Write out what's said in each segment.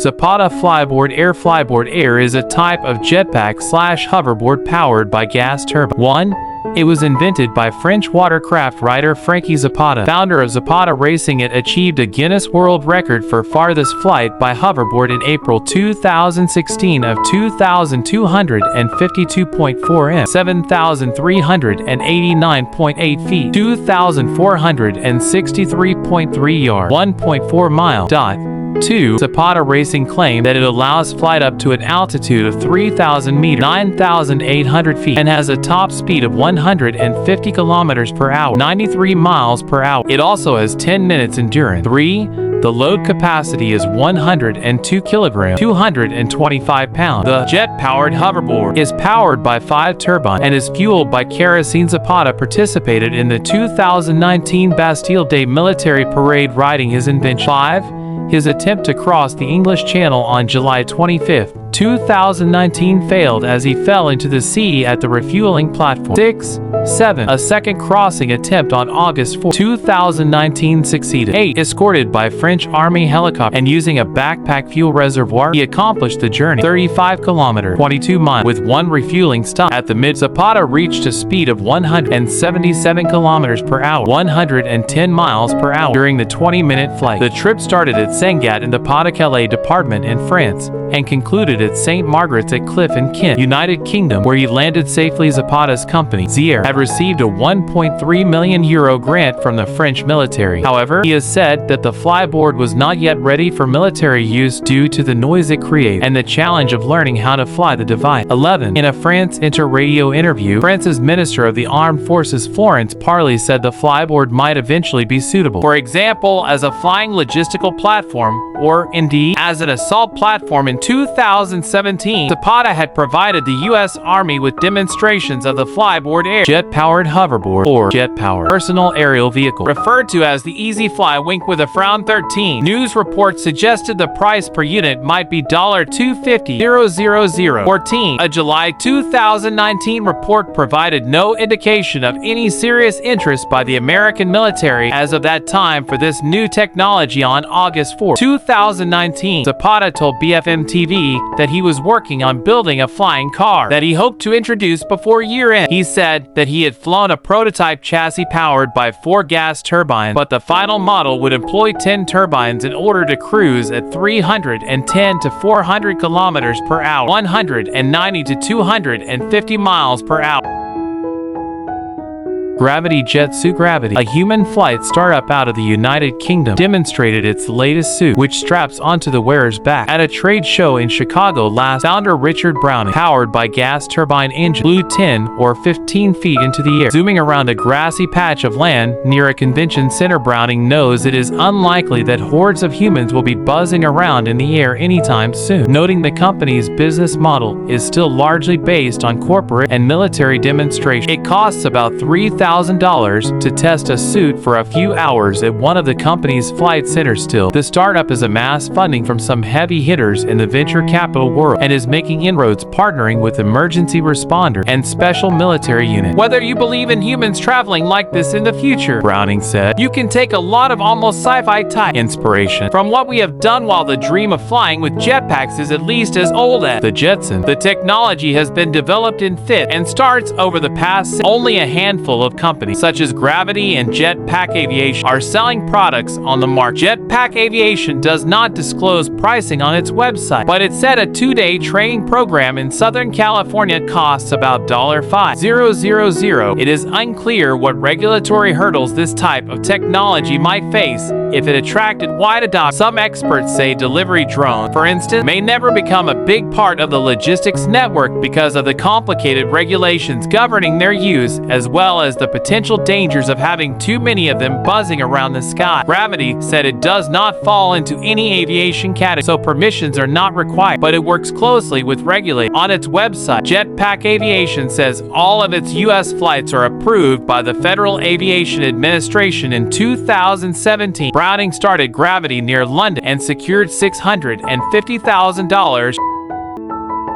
Zapata Flyboard Air. Flyboard Air is a type of jetpack/hoverboard powered by gas turbine. 1. It was invented by French watercraft rider Frankie Zapata, founder of Zapata Racing. It achieved a Guinness World Record for farthest flight by hoverboard in April 2016 of 2,252.4 m, 7,389.8 feet, 2,463.3 yards, 1.4 mile. 2. Zapata Racing claimed that it allows flight up to an altitude of 3,000 meters, 9,800 feet, and has a top speed of 150 kilometers per hour, 93 miles per hour. It also has 10 minutes endurance. 3. The load capacity is 102 kilograms, 225 pounds. The jet-powered hoverboard is powered by 5 turbines and is fueled by kerosene. Zapata participated in the 2019 Bastille Day military parade riding his invention. 5. His attempt to cross the English Channel on July 25, 2019 failed as he fell into the sea at the refueling platform. 6. 7. A second crossing attempt on August 4, 2019 succeeded. 8. Escorted by French Army helicopter and using a backpack fuel reservoir, he accomplished the journey 35 kilometers, 22 miles, with one refueling stop. At the mid, Zapata reached a speed of 177 kilometers per hour, 110 miles per hour during the 20-minute flight. The trip started at Sengat in the Pas-de-Calais department in France and concluded at St. Margaret's at Cliff in Kent, United Kingdom, where he landed safely. Zapata's company, ZORB, had received a €1.3 million grant from the French military. However, he has said that the flyboard was not yet ready for military use due to the noise it creates and the challenge of learning how to fly the device. 11. In a France Inter radio interview, France's Minister of the Armed Forces Florence Parly said the flyboard might eventually be suitable, for example, as a flying logistical platform, or indeed as an assault platform. In 2017, Zapata had provided the U.S. Army with demonstrations of the Flyboard Air, jet-powered hoverboard, or jet-powered personal aerial vehicle, referred to as the Easy Fly. Wink with a frown. 13. News reports suggested the price per unit might be $250,000. 14. A July 2019 report provided no indication of any serious interest by the American military as of that time for this new technology. On August 4, 2019, Zapata told BFM TV that he was working on building a flying car that he hoped to introduce before year-end. He said that he had flown a prototype chassis powered by 4 gas turbines, but the final model would employ 10 turbines in order to cruise at 310 to 400 kilometers per hour, 190 to 250 miles per hour. Gravity Jet Suit. Gravity, a human flight startup out of the United Kingdom, demonstrated its latest suit, which straps onto the wearer's back at a trade show in Chicago last. Founder Richard Browning, powered by gas turbine engine, flew 10 or 15 feet into the air, zooming around a grassy patch of land near a convention center. Browning knows it is unlikely that hordes of humans will be buzzing around in the air anytime soon, noting the company's business model is still largely based on corporate and military demonstration. It costs about $3,000 to test a suit for a few hours at one of the company's flight centers. Still, the startup is amassed funding from some heavy hitters in the venture capital world and is making inroads, partnering with emergency responder and special military units. Whether you believe in humans traveling like this in the future, Browning said, you can take a lot of almost sci-fi type inspiration from what we have done, while the dream of flying with jetpacks is at least as old as the Jetsons. The technology has been developed in fit and starts over the past. Only a handful of companies such as Gravity and Jetpack Aviation are selling products on the market. Jetpack Aviation does not disclose pricing on its website, but it said a 2-day training program in Southern California costs about $5,000. It is unclear what regulatory hurdles this type of technology might face if it attracted wide adoption. Some experts say delivery drones, for instance, may never become a big part of the logistics network because of the complicated regulations governing their use, as well as the potential dangers of having too many of them buzzing around the sky. Gravity said it does not fall into any aviation category, so permissions are not required, but it works closely with regulators. On its website, Jetpack Aviation says all of its U.S. flights are approved by the Federal Aviation Administration. In 2017, Browning started Gravity near London and secured $650,000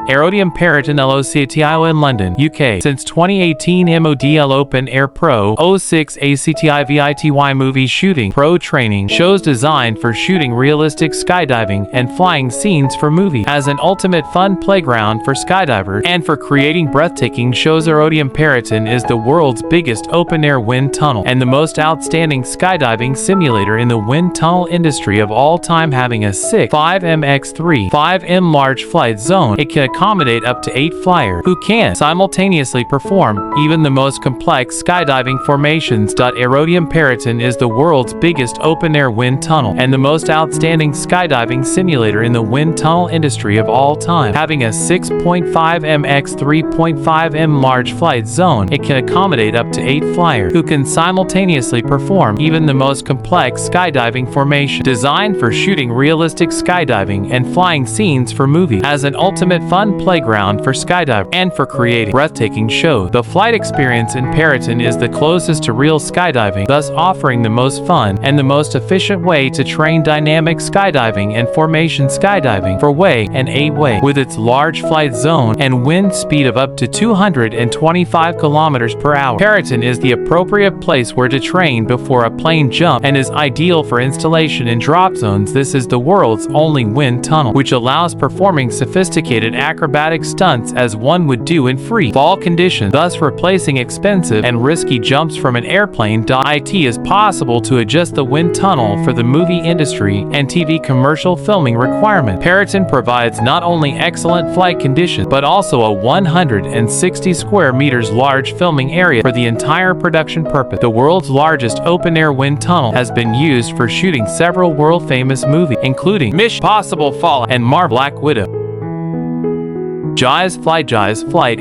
Aerodium Peryton LOCTIO in London, UK. Since 2018 MODL Open Air Pro 06 ACTIVITY movie shooting pro training shows designed for shooting realistic skydiving and flying scenes for movie as an ultimate fun playground for skydivers and for creating breathtaking shows. Aerodium Peryton is the world's biggest open-air wind tunnel and the most outstanding skydiving simulator in the wind tunnel industry of all time, having a 6.5M x 3.5M large flight zone. It can accommodate up to 8 flyers who can simultaneously perform even the most complex skydiving formations. Aerodium Peryton is the world's biggest open-air wind tunnel and the most outstanding skydiving simulator in the wind tunnel industry of all time, having a 6.5M x 3.5M large flight zone. It can accommodate up to 8 flyers who can simultaneously perform even the most complex skydiving formation, designed for shooting realistic skydiving and flying scenes for movies as an ultimate fun playground for skydivers and for creating breathtaking shows. The flight experience in Peryton is the closest to real skydiving, thus offering the most fun and the most efficient way to train dynamic skydiving and formation skydiving for way and 8-way. With its large flight zone and wind speed of up to 225 kilometers per hour, Peryton is the appropriate place where to train before a plane jump and is ideal for installation in drop zones. This is the world's only wind tunnel, which allows performing sophisticated acrobatic stunts as one would do in free fall conditions, thus replacing expensive and risky jumps from an airplane. It is possible to adjust the wind tunnel for the movie industry and TV commercial filming requirement. Peryton provides not only excellent flight conditions but also a 160 square meters large filming area for the entire production purpose. The world's largest open-air wind tunnel has been used for shooting several world-famous movies, including Mission Impossible Fallout and Marvel Black Widow. Jai's Flight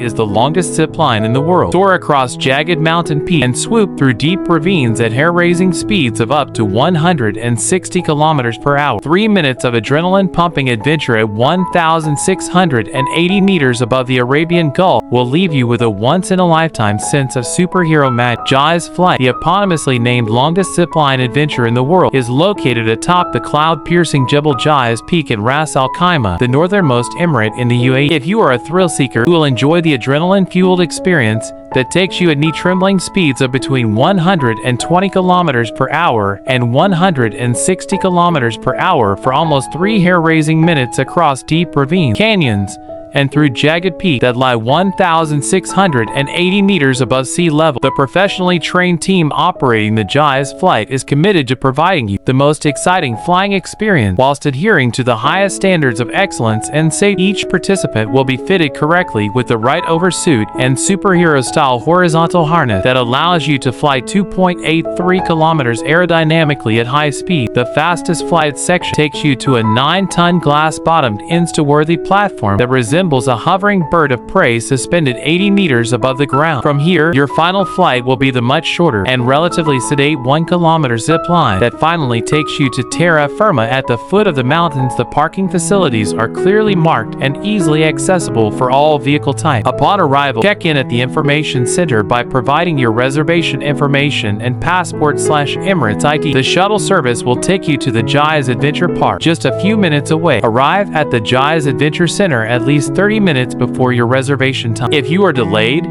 is the longest zip line in the world. Soar across jagged mountain peaks and swoop through deep ravines at hair-raising speeds of up to 160 kilometers per hour. 3 minutes of adrenaline-pumping adventure at 1,680 meters above the Arabian Gulf will leave you with a once-in-a-lifetime sense of superhero magic. Jai's Flight, the eponymously named longest zipline adventure in the world, is located atop the cloud-piercing Jebel Jais Peak in Ras Al Khaimah, the northernmost emirate in the UAE. If you are a thrill seeker who will enjoy the adrenaline-fueled experience that takes you at knee-trembling speeds of between 120 kilometers per hour and 160 kilometers per hour for almost 3 hair-raising minutes across deep ravines, canyons, and through jagged peaks that lie 1,680 meters above sea level. The professionally trained team operating the Jai's Flight is committed to providing you the most exciting flying experience whilst adhering to the highest standards of excellence and safety. Each participant will be fitted correctly with the right oversuit and superhero-style horizontal harness that allows you to fly 2.83 kilometers aerodynamically at high speed. The fastest flight section takes you to a 9-ton glass-bottomed insta-worthy platform that resembles a hovering bird of prey suspended 80 meters above the ground. From here, your final flight will be the much shorter and relatively sedate 1-kilometer zip line that finally takes you to terra firma at the foot of the mountains. The parking facilities are clearly marked and easily accessible for all vehicle types. Upon arrival, check in at the information center by providing your reservation information and passport/Emirates ID. The shuttle service will take you to the Jai's Adventure Park, just a few minutes away. Arrive at the Jai's Adventure Center at least 30 minutes before your reservation time. If you are delayed,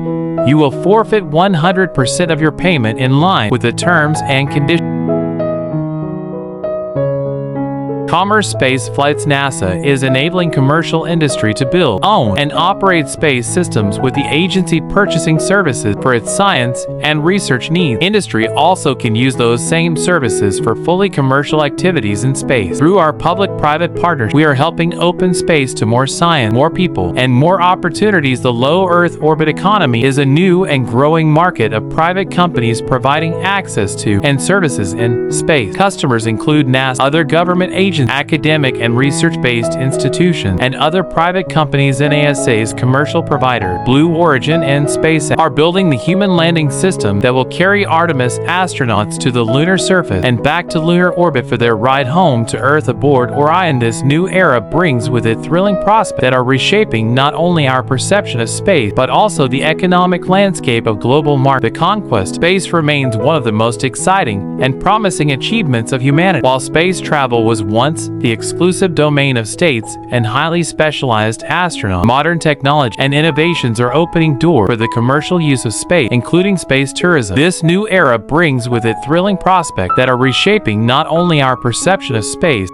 you will forfeit 100% of your payment in line with the terms and conditions. Commerce Space Flights. NASA is enabling commercial industry to build, own, and operate space systems with the agency purchasing services for its science and research needs. Industry also can use those same services for fully commercial activities in space. Through our public-private partnership, we are helping open space to more science, more people, and more opportunities. The low Earth orbit economy is a new and growing market of private companies providing access to and services in space. Customers include NASA, other government agencies, academic and research-based institutions, and other private companies. NASA's commercial provider, Blue Origin and SpaceX, are building the human landing system that will carry Artemis astronauts to the lunar surface and back to lunar orbit for their ride home to Earth aboard Orion. This new era brings with it thrilling prospects that are reshaping not only our perception of space, but also the economic landscape of global market. The conquest of space remains one of the most exciting and promising achievements of humanity. While space travel was one once the exclusive domain of states and highly specialized astronauts. Modern technology and innovations are opening doors for the commercial use of space, including space tourism. This new era brings with it thrilling prospects that are reshaping not only our perception of space.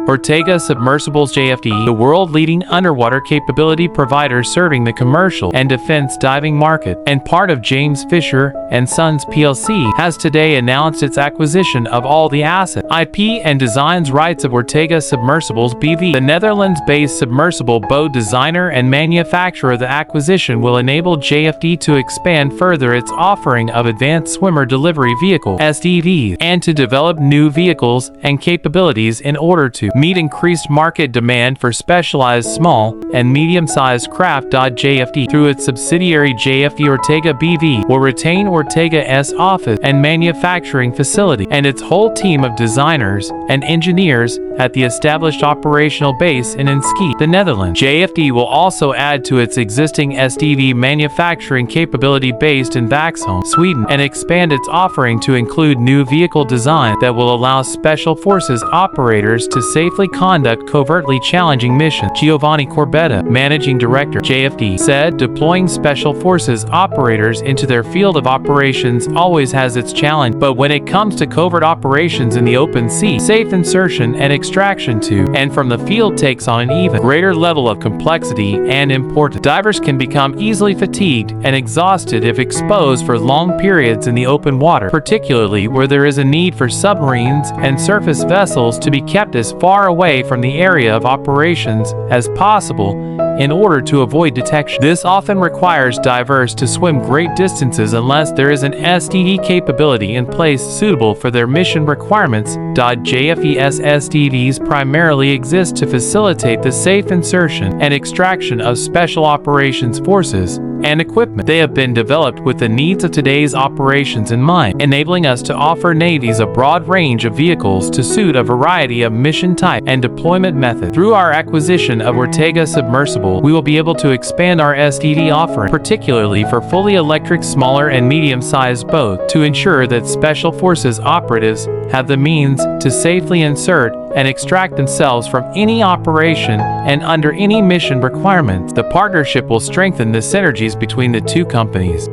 Ortega Submersibles JFD, the world-leading underwater capability provider serving the commercial and defense diving market, and part of James Fisher & Sons plc, has today announced its acquisition of all the asset, IP, and designs rights of Ortega Submersibles BV. The Netherlands-based submersible boat designer and manufacturer. The acquisition will enable JFD to expand further its offering of advanced swimmer delivery vehicle (SDVs) and to develop new vehicles and capabilities in order to meet increased market demand for specialized small and medium-sized craft. JFD, through its subsidiary JFD Ortega BV, will retain Ortega's office and manufacturing facility and its whole team of designers and engineers at the established operational base in Enschede, the Netherlands. JFD will also add to its existing SDV manufacturing capability based in Vaxholm, Sweden, and expand its offering to include new vehicle design that will allow Special Forces operators to safely conduct covertly challenging missions. Giovanni Corbetta, Managing Director, JFD, said, "Deploying Special Forces operators into their field of operations always has its challenge, but when it comes to covert operations in the open sea, safe insertion and extraction to and from the field takes on an even greater level of complexity and importance. Divers can become easily fatigued and exhausted if exposed for long periods in the open water, particularly where there is a need for submarines and surface vessels to be kept as far away from the area of operations as possible in order to avoid detection. This often requires divers to swim great distances unless there is an SDV capability in place suitable for their mission requirements. JFE's SDVs primarily exist to facilitate the safe insertion and extraction of special operations forces and equipment. They have been developed with the needs of today's operations in mind, enabling us to offer navies a broad range of vehicles to suit a variety of mission type and deployment methods. Through our acquisition of Ortega Submersible, we will be able to expand our SDV offering, particularly for fully electric smaller and medium-sized boats, to ensure that Special Forces operatives have the means to safely insert and extract themselves from any operation and under any mission requirements. The partnership will strengthen the synergies between the two companies.